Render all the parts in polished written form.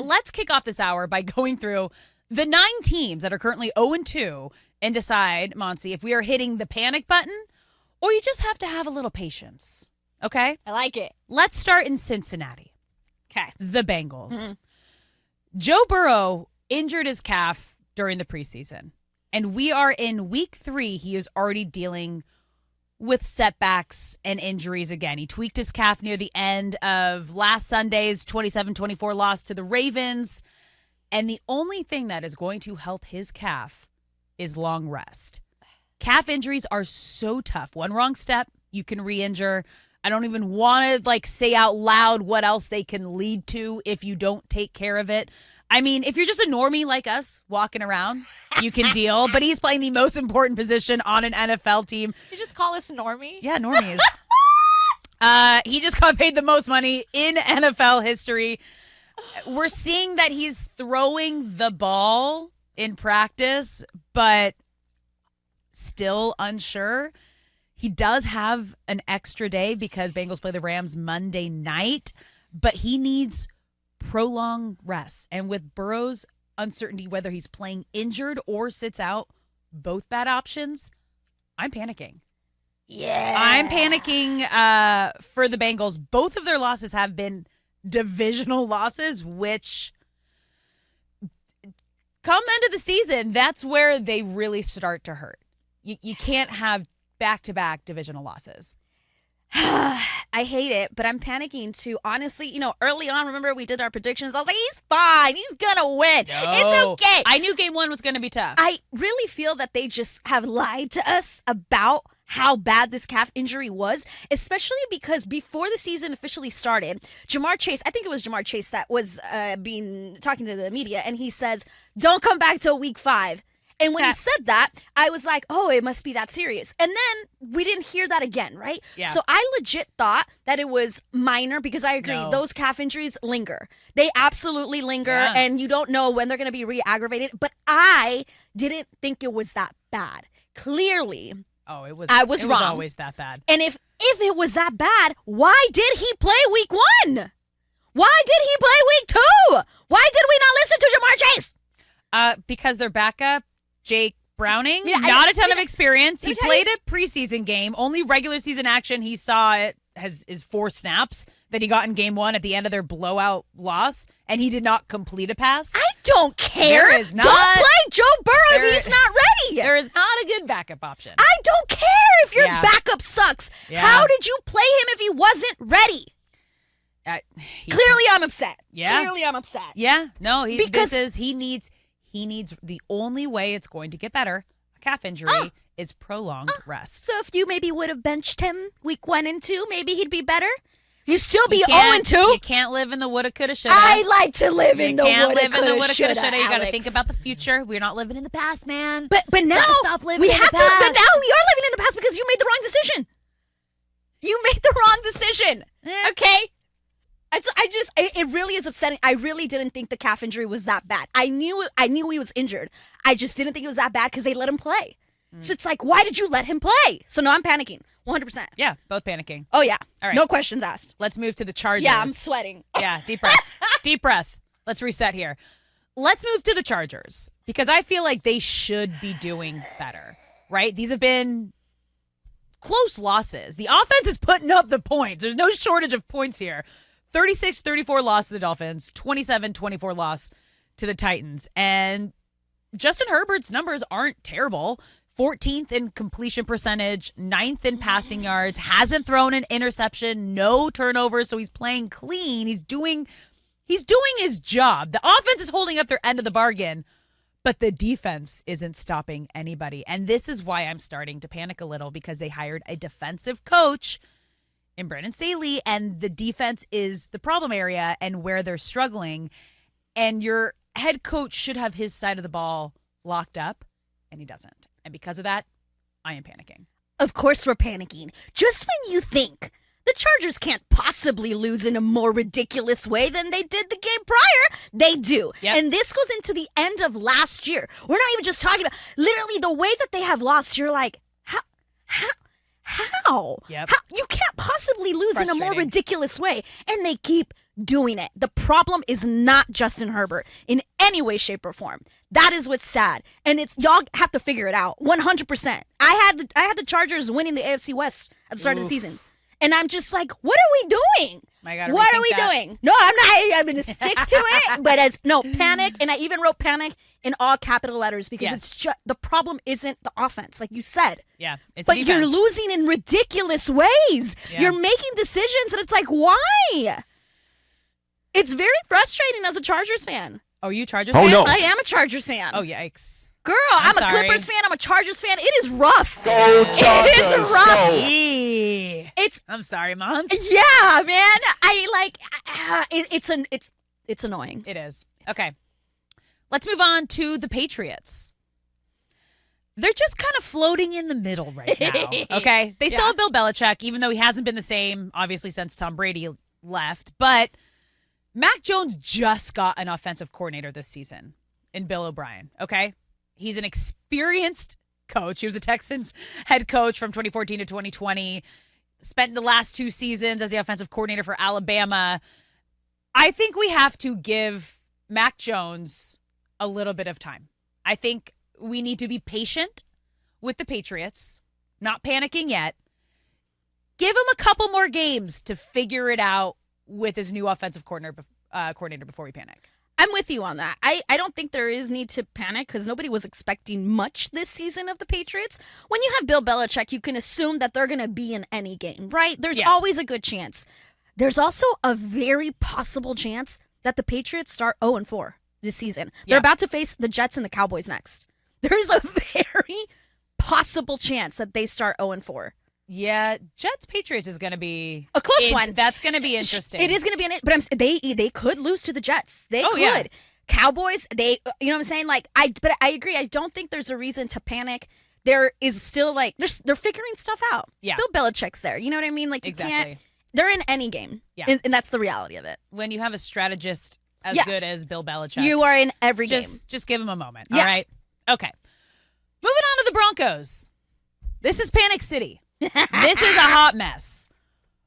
let's kick off this hour by going through the 9 teams that are currently 0-2 and decide, Monse, if we are hitting the panic button or you just have to have a little patience. Okay? I like it. Let's start in Cincinnati. Okay. The Bengals. Joe Burrow injured his calf during the preseason, and we are in week 3. He is already dealing with setbacks and injuries again. He tweaked his calf near the end of last Sunday's 27-24 loss to the Ravens, and the only thing that is going to help his calf is long rest. Calf injuries are so tough. One wrong step, you can re-injure. I don't even want to say out loud what else they can lead to if you don't take care of it. I mean, if you're just a normie like us walking around, you can deal. But he's playing the most important position on an NFL team. You just call us normie? Yeah, normies. He just got paid the most money in NFL history. We're seeing that he's throwing the ball in practice, but still unsure. He does have an extra day because Bengals play the Rams Monday night, but he needs prolonged rest. And with Burrow's uncertainty whether he's playing injured or sits out, both bad options, I'm panicking. Yeah. I'm panicking for the Bengals. Both of their losses have been divisional losses, which come end of the season, that's where they really start to hurt. You can't have back-to-back divisional losses. I hate it, but I'm panicking too. Honestly, early on, remember we did our predictions? I was like, he's fine. He's going to win. No. It's okay. I knew game 1 was going to be tough. I really feel that they just have lied to us about how bad this calf injury was, especially because before the season officially started, Jamar Chase, I think it was Jamar Chase that was talking to the media, and he says, don't come back till week 5. And when he said that, I was like, oh, it must be that serious. And then we didn't hear that again, right? Yeah. So I legit thought that it was minor because I agree, those calf injuries linger. They absolutely linger, and you don't know when they're going to be re-aggravated. But I didn't think it was that bad. Clearly, I was wrong. It was always that bad. And if it was that bad, why did he play week 1? Why did he play week 2? Why did we not listen to Jamar Chase? Because their backup, Jake Browning, Yeah, not a ton of experience. He let me tell played a preseason game. Only regular season action he saw is 4 snaps that he got in game 1 at the end of their blowout loss, and he did not complete a pass. I don't care. There is not, don't play Joe Burrow if he's not ready. There is not a good backup option. I don't care if your backup sucks. Yeah. How did you play him if he wasn't ready? Clearly, I'm upset. Yeah. Clearly, I'm upset. Yeah. No, he needs the only way it's going to get better, a calf injury, is prolonged rest. So if you maybe would have benched him week 1 and 2, maybe he'd be better? You'd still be 0 and 2? You can't live in the woulda, coulda, shoulda. I like to live in the woulda, coulda, shoulda. You got to think about the future. We're not living in the past, man. But now stop living we in have the past. to. But now we are living in the past because you made the wrong decision. You made the wrong decision. Okay. It really is upsetting. I really didn't think the calf injury was that bad. I knew he was injured. I just didn't think it was that bad because they let him play. So it's like, why did you let him play? So now I'm panicking, 100%. Yeah, both panicking. Oh yeah. All right. No questions asked. Let's move to the Chargers. Yeah, I'm sweating. Yeah, deep breath. Deep breath. Let's reset here. Let's move to the Chargers because I feel like they should be doing better, right? These have been close losses. The offense is putting up the points. There's no shortage of points here. 36-34 loss to the Dolphins, 27-24 loss to the Titans. And Justin Herbert's numbers aren't terrible. 14th in completion percentage, 9th in passing yards, hasn't thrown an interception, no turnovers, so he's playing clean. He's doing his job. The offense is holding up their end of the bargain, but the defense isn't stopping anybody. And this is why I'm starting to panic a little because they hired a defensive coach in Brandon Staley, and the defense is the problem area and where they're struggling. And your head coach should have his side of the ball locked up, and he doesn't. And because of that, I am panicking. Of course we're panicking. Just when you think the Chargers can't possibly lose in a more ridiculous way than they did the game prior, they do. Yep. And this goes into the end of last year. We're not even just talking about literally the way that they have lost. You're like, how? Yep. You can't possibly lose in a more ridiculous way. And they keep doing it. The problem is not Justin Herbert in any way, shape, or form. That is what's sad. And it's y'all have to figure it out 100%. I had the Chargers winning the AFC West at the start of the season. And I'm just like, what are we doing? What are we doing? No, I'm going to stick to it. But panic. And I even wrote panic in all capital letters because it's just the problem isn't the offense, like you said. Yeah. It's but defense. you're losing in ridiculous ways. Yeah. You're making decisions and it's like, why? It's very frustrating as a Chargers fan. Oh, you Chargers fan? No. I am a Chargers fan. Oh, yikes. Girl, I'm a sorry. Clippers fan. I'm a Chargers fan. It is rough. Go Chargers, It is rough. go. I'm sorry, Mons. Yeah, man. It's annoying. It is. Okay. Let's move on to the Patriots. They're just kind of floating in the middle right now, okay? They still have Bill Belichick, even though he hasn't been the same, obviously, since Tom Brady left. But Mac Jones just got an offensive coordinator this season in Bill O'Brien, okay? He's an experienced coach. He was a Texans head coach from 2014 to 2020. Spent the last 2 seasons as the offensive coordinator for Alabama. I think we have to give Mac Jones a little bit of time. I think we need to be patient with the Patriots, not panicking yet. Give him a couple more games to figure it out with his new offensive coordinator before we panic. I'm with you on that. I don't think there is need to panic because nobody was expecting much this season of the Patriots. When you have Bill Belichick, you can assume that they're going to be in any game, right? There's always a good chance. There's also a very possible chance that the Patriots start 0-4 this season. They're about to face the Jets and the Cowboys next. There's a very possible chance that they start 0-4. Yeah, Jets-Patriots is going to be a close one. That's going to be interesting. It is going to be but they could lose to the Jets. They could. Yeah. Cowboys, you know what I'm saying? But I agree. I don't think there's a reason to panic. There is still they're figuring stuff out. Yeah. Bill Belichick's there. You know what I mean? You can't. They're in any game. Yeah. And that's the reality of it. When you have a strategist as good as Bill Belichick, you are in every game. Just give him a moment. All right. Okay. Moving on to the Broncos. This is Panic City. This is a hot mess.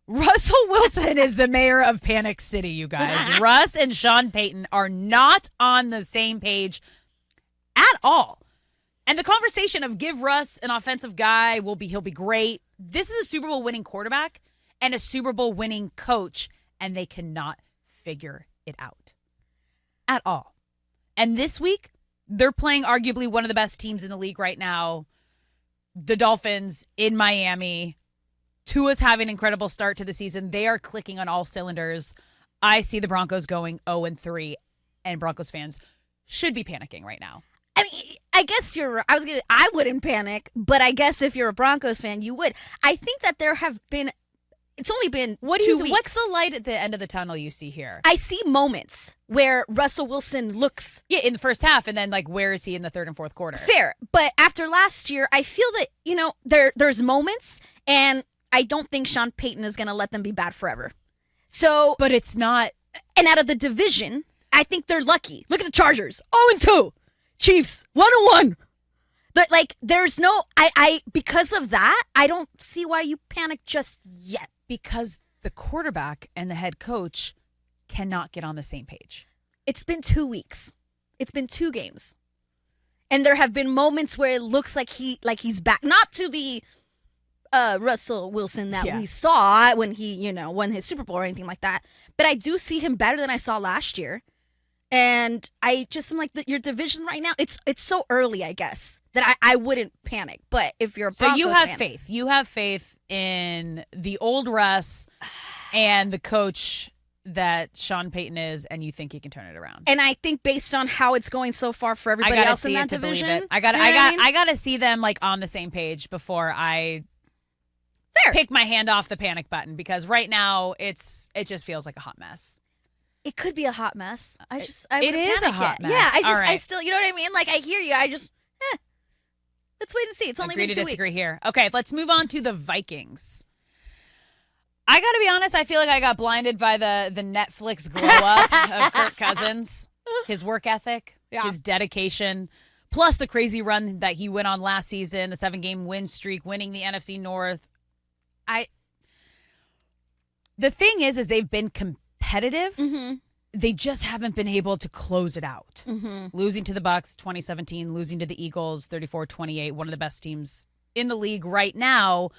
Russell Wilson is the mayor of Panic City, you guys. Russ and Sean Payton are not on the same page at all. And the conversation of give Russ an offensive guy, he'll be great. This is a Super Bowl winning quarterback and a Super Bowl winning coach, and they cannot figure it out at all. And this week, they're playing arguably one of the best teams in the league right now. The Dolphins in Miami. Tua's having an incredible start to the season. They are clicking on all cylinders. I see the Broncos going 0-3, and Broncos fans should be panicking right now. I mean, I guess you're. I wouldn't panic, but I guess if you're a Broncos fan, you would. I think that there have been. It's only been 2 weeks. What's the light at the end of the tunnel you see here? I see moments where Russell Wilson looks in the first half, and then where is he in the third and fourth quarter? Fair, but after last year, I feel that there's moments, and I don't think Sean Payton is going to let them be bad forever. So, but it's not. And out of the division, I think they're lucky. Look at the Chargers, 0-2, Chiefs 1-1. But there's no. I because of that, I don't see why you panic just yet. Because the quarterback and the head coach cannot get on the same page. It's been 2 weeks. It's been 2 games. And there have been moments where it looks like he's back. Not to the Russell Wilson that we saw when he, won his Super Bowl or anything like that. But I do see him better than I saw last year. And I just am your division right now, it's so early, I guess, that I wouldn't panic. But if you're a Broncos you have fan, faith. You have faith in the old Russ and the coach that Sean Payton is, and you think he can turn it around. And I think based on how it's going so far for everybody else in that division, I gotta see them on the same page before I pick my hand off the panic button, because right now it just feels like a hot mess. It could be a hot mess. It is a hot mess. Yeah, I still, you know what I mean? I hear you. Let's wait and see. It's only been 2 weeks. Agree to disagree here. Okay, let's move on to the Vikings. I got to be honest, I feel like I got blinded by the Netflix glow up of Kirk Cousins, his work ethic, his dedication, plus the crazy run that he went on last season, the 7-game win streak, winning the NFC North. The thing is they've been competitive competitive. Mm-hmm. They just haven't been able to close it out. Mm-hmm. Losing to the Bucs 2017, losing to the Eagles 34-28, one of the best teams in the league right now.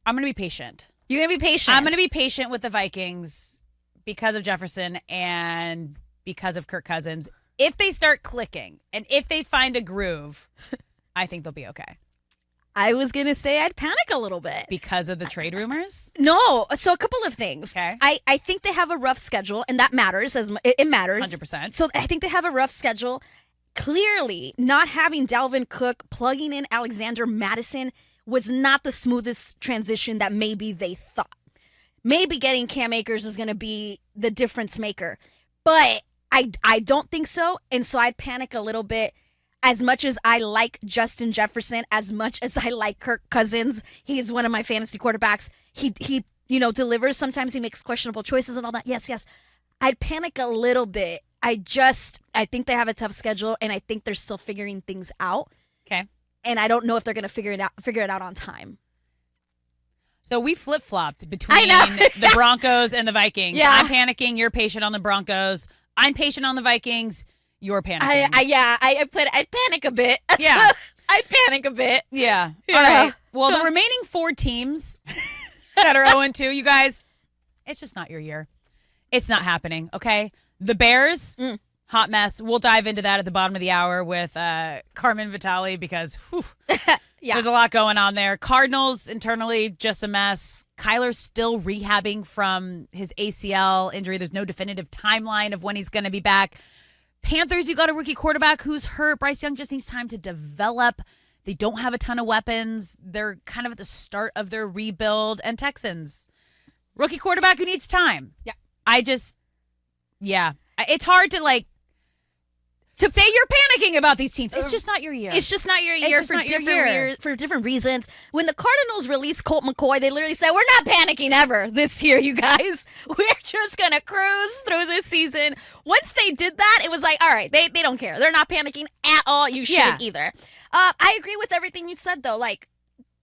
I'm going to be patient. You're going to be patient. I'm going to be patient with the Vikings because of Jefferson and because of Kirk Cousins. If they start clicking and if they find a groove, I think they'll be okay. I was going to say I'd panic a little bit. Because of the trade rumors? No. So a couple of things. Okay. I think they have a rough schedule, and that matters. It matters. 100%. So I think they have a rough schedule. Clearly, not having Dalvin Cook, plugging in Alexander Madison was not the smoothest transition that maybe they thought. Maybe getting Cam Akers is going to be the difference maker. But I don't think so, and so I'd panic a little bit. As much as I like Justin Jefferson, as much as I like Kirk Cousins, he's one of my fantasy quarterbacks. He delivers. Sometimes he makes questionable choices and all that. Yes. I'd panic a little bit. I think they have a tough schedule, and I think they're still figuring things out. Okay. And I don't know if they're going to figure it out on time. So we flip-flopped between the Broncos and the Vikings. Yeah. I'm panicking. You're patient on the Broncos. I'm patient on the Vikings. You're panicking. I'd panic a bit. Yeah. I'd panic a bit. Yeah. All right. Well, the remaining 4 teams that are 0-2, you guys, it's just not your year. It's not happening, okay? The Bears, hot mess. We'll dive into that at the bottom of the hour with Carmen Vitale because there's a lot going on there. Cardinals, internally, just a mess. Kyler's still rehabbing from his ACL injury. There's no definitive timeline of when he's going to be back. Panthers, you got a rookie quarterback who's hurt. Bryce Young just needs time to develop. They don't have a ton of weapons. They're kind of at the start of their rebuild. And Texans, rookie quarterback who needs time. Yeah. It's hard to say you're panicking about these teams. It's just not your year. It's just not your year for different reasons. When the Cardinals released Colt McCoy, they literally said, we're not panicking ever this year, you guys. We're just going to cruise through this season. Once they did that, it was like, all right, they don't care. They're not panicking at all. You shouldn't either. I agree with everything you said, though. Like,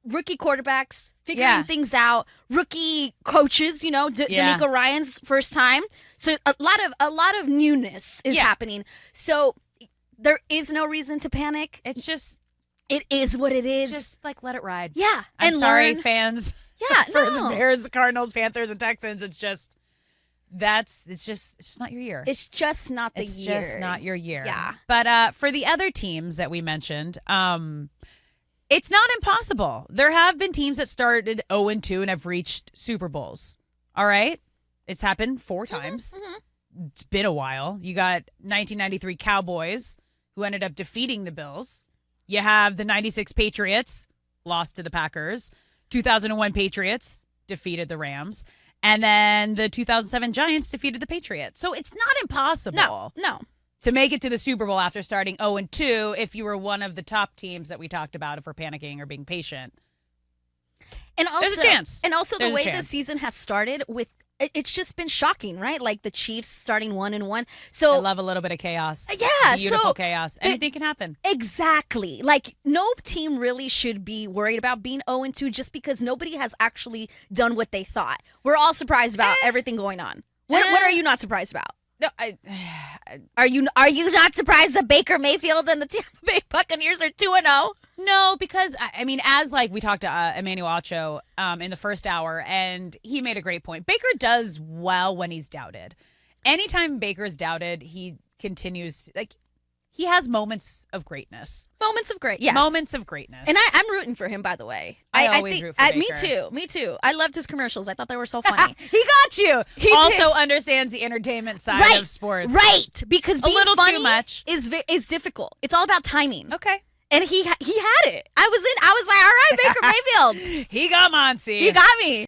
rookie quarterbacks, figuring things out, rookie coaches, D'Amico Ryan's first time. So a lot of newness is happening. So there is no reason to panic. It is what it is. Just let it ride. Yeah. I'm sorry, fans. Yeah, for the Bears, the Cardinals, Panthers, and Texans. It's just not your year. It's just not the year. It's just not your year. Yeah. But for the other teams that we mentioned, it's not impossible. There have been teams that started 0-2 and have reached Super Bowls. All right? It's happened 4 times. Mm-hmm. It's been a while. You got 1993 Cowboys, who ended up defeating the Bills. You have the 96 Patriots, lost to the Packers. 2001 Patriots defeated the Rams. And then the 2007 Giants defeated the Patriots. So it's not impossible. No. To make it to the Super Bowl after starting 0-2 if you were one of the top teams that we talked about, if we're panicking or being patient. And also, there's a chance. And also there's the way the season has started with it's just been shocking, right? Like the Chiefs starting 1-1. So I love a little bit of chaos. Yeah, beautiful chaos. Anything can happen. Exactly. Like no team really should be worried about being 0-2 just because nobody has actually done what they thought. We're all surprised about everything going on. What are you not surprised about? No, Are you not surprised that Baker Mayfield and the Tampa Bay Buccaneers are 2-0? No, because as we talked to Emmanuel Acho in the first hour, and he made a great point. Baker does well when he's doubted. Anytime Baker's doubted, he continues he has moments of greatness. Moments of greatness. And I'm rooting for him, by the way. I always root for Baker. Me too. I loved his commercials. I thought they were so funny. He got you. He also did. Understands the entertainment side of sports. Right. Because being a little funny too much is difficult. It's all about timing. Okay. And he had it. I was like, all right, Baker Mayfield. He got Monsi. He got me.